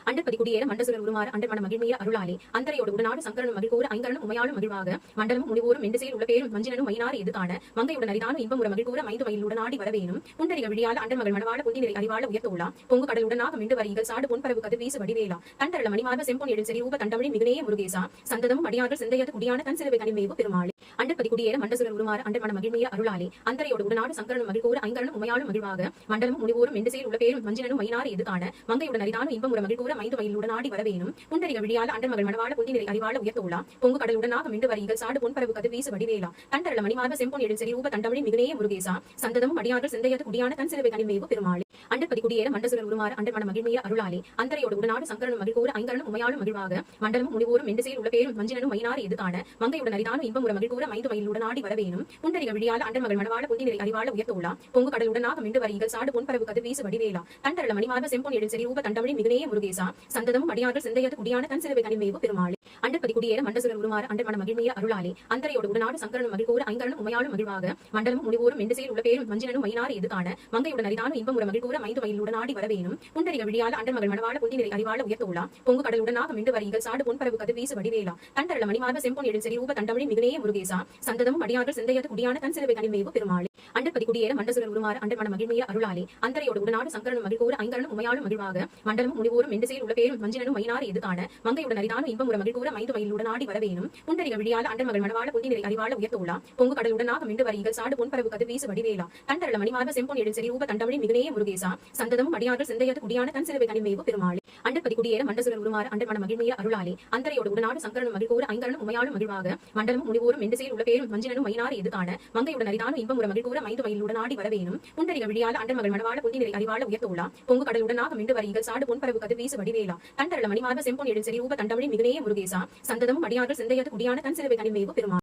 அண்டற்பதி குடியேற மண்டசுரர் உருமாற அண்டர் மன மகிழ்மைய அருளாலே அந்தரையோடு உடனாடு சங்கரனும் மகிழ்கூற ஐங்கரனும் உமையாளும் மகிழ்வாக மண்டலமும் முனிவோரும் மெண்டுசெயல் உள்ள பேரும் மஞ்சினனும் மைனாறு எது காண மங்கையுடன் அரிதானும் இன்பமுற மகிழ்கூற மைந்து மயிலுடனாடி வரவேனும் புண்டரிக விழியால அண்டர் மகள் மணவாள புந்திநிலை அறிவாள உயர்த்தோலாம் பொங்கு கடலுடனாக மிண்டு வரிகள் சாடு பொன்பரவு கதிர் வீசு வடிவேலா தண்டரள மணிமார்ப செம்பொன் எழு செறி ரூப தண்டமணி மிகுனேய முருகேசா சந்ததமும் அடியார்கள் சிந்தையது குடியான தன் சிறுவை கனிமேவு பெருமாளே அண்டற்பதி குடியேற மண்டசுரர் உருமாற அண்டர் மன மகிழ்மைய அருளாலே அந்தரையோடு உடனாடு சங்கரனும் மகிழ்கூற ஐங்கரனும் உமையாளும் மகிழ்வாக மண்டலமும் முனிவோரும் மெண்டுசெயல் உள்ள பேரும் மஞ்சினனும் மைனாறு எது காண மங்கையுடன் அரிதானும் இன்பமுற மகிழ்கூற மைந்து மயிலுடனாடி வரவேனும் புண்டரிக விழியால அண்டர் மகள் மணவாள புந்திநிலை அறிவாள உயர்த்தோலாம் பொங்கு கடலுடனாக மிண்டு வரிகள் சாடு பொன்பரவு கதிர் வீசு வடிவேலா தண்டரள மணிமார்ப செம்பொன் எழு செறி ரூப தண்டமணி மிகுனேய முருகேசா சந்ததமும் அடியார்கள் சிந்தையது குடியான தன் சிறுவை கனிமேவு பெருமாளே அண்டற்பதி குடியேற மண்டசுரர் உருமாற அண்டர் மன மகிழ்மைய அருளாலே அந்தரையோடு உடனாடு சங்கரனும் மகிழ்கூற ஐங்கரனும் உமையாளும் மகிழ்வாக மண்டலமும் முனிவோரும் மெண்டுசெயல் உள்ள பேரும் மஞ்சினனும் மைனாறு எது காண மங்கையுடன் அரிதானும் இன்பமுற மகிழ்கூற மைந்து மயிலுடனாடி வரவேனும் புண்டரிக விழியால அண்டர் மகள் மணவாள புந்திநிலை அறிவாள உயர்த்தோலாம் பொங்கு கடலுடனாக மிண்டு வரிகள் சாடு பொன்பரவு கதிர் வீசு வடிவேலா தண்டரள மணிமார்ப செம்பொன் எழு செறி ரூப தண்டமணி மிகுனேய முருகேசா சந்ததமும் அடியார்கள் சிந்தையது குடியான தன் சிறுவை கனிமேவு பெருமாளே அண்டற்பதி குடியேற மண்டசுரர் உருமாற அண்டர் மன மகிழ்மைய அருளாலே அந்தரையோடு உடனாடு சங்கரனும் மகிழ்கூற ஐங்கரனும் உமையாளும் மகிழ்வாக மண்டலமும் முனிவோரும் மெண்டுசெயல் உள்ள பேரும் மஞ்சினனும் மைனாறு எது காண மங்கையுடன் அரிதானும் இன்பமுற மகிழ்கூற மைந்து மயிலுடனாடி வரவேனும் புண்டரிக விழியால அண்டர் மகள் மணவாள புந்திநிலை அறிவாள உயர்த்தோலாம் பொங்கு கடலுடனாக மிண்டு வரிகள் சாடு பொன்பரவு கதிர் வீசு வடிவேலா தண்டரள மணிமார்ப செம்பொன் எழு செறி ரூப தண்டமணி மிகுனேய முருகேசா சந்ததமும் அடியார்கள் சிந்தையது குடியான தன் சிறுவை கனிமேவு பெருமாளே அண்டற்பதி குடியேற மண்டசுரர் உருமாற அண்டர் மன மகிழ்மைய அருளாலே அந்தரையோடு உடனாடு சங்கரனும் மகிழ்கூற ஐங்கரனும் உமையாளும் மகிழ்வாக மண்டலமும் முனிவோரும் மெண்டுசெயல் உள்ள பேரும் மஞ்சினனும் மைனாறு எது காண மங்கையுடன் அரிதானும் இன்பமுற மகிழ்கூற மைந்து மயிலுடனாடி வரவேனும் புண்டரிக விழியால அண்டர் மகள் மணவாள புந்திநிலை அறிவாள உயர்த்தோலாம் பொங்கு கடலுடனாக மிண்டு வரிகள் சாடு பொன்பரவு கதிர் வீசு வடிவேலா தண்டரள மணிமார்ப செம்பொன் எழு செறி ரூப தண்டமணி மிகுனேய முருகேசா சந்ததமும் அடியார்கள் சிந்தையது குடியான தன் சிறுவை கனிமேவு பெருமாளே அண்டற்பதி குடியேற மண்டசுரர் உருமாற அண்டர் மன மகிழ்மைய அருளாலே அந்தரையோடு உடனாடு சங்கரனும் மகிழ்கூற ஐங்கரனும் உமையாளும் மகிழ்வாக மண்டலமும் முனிவோரும் மெண்டுசெயல் உள்ள பேரும் மஞ்சினனும் மைனாறு எது காண மங்கையுடன் அரிதானும் இன்பமுற மகிழ்கூற மைந்து மயிலுடனாடி வரவேனும் புண்டரிக விழியால அண்டர் மகள் மணவாள புந்திநிலை அறிவாள உயர்த்தோலாம் பொங்கு கடலுடனாக மிண்டு வரிகள் சாடு பொன்பரவு கதிர் வீசு வடிவேலா தண்டரள மணிமார்ப செம்பொன் எழு செறி ரூப தண்டமணி மிகுனேய முருகேசா சந்ததமும் அடியார்கள் சிந்தையது குடியான தன் சிறுவை கனிமேவு பெருமாளே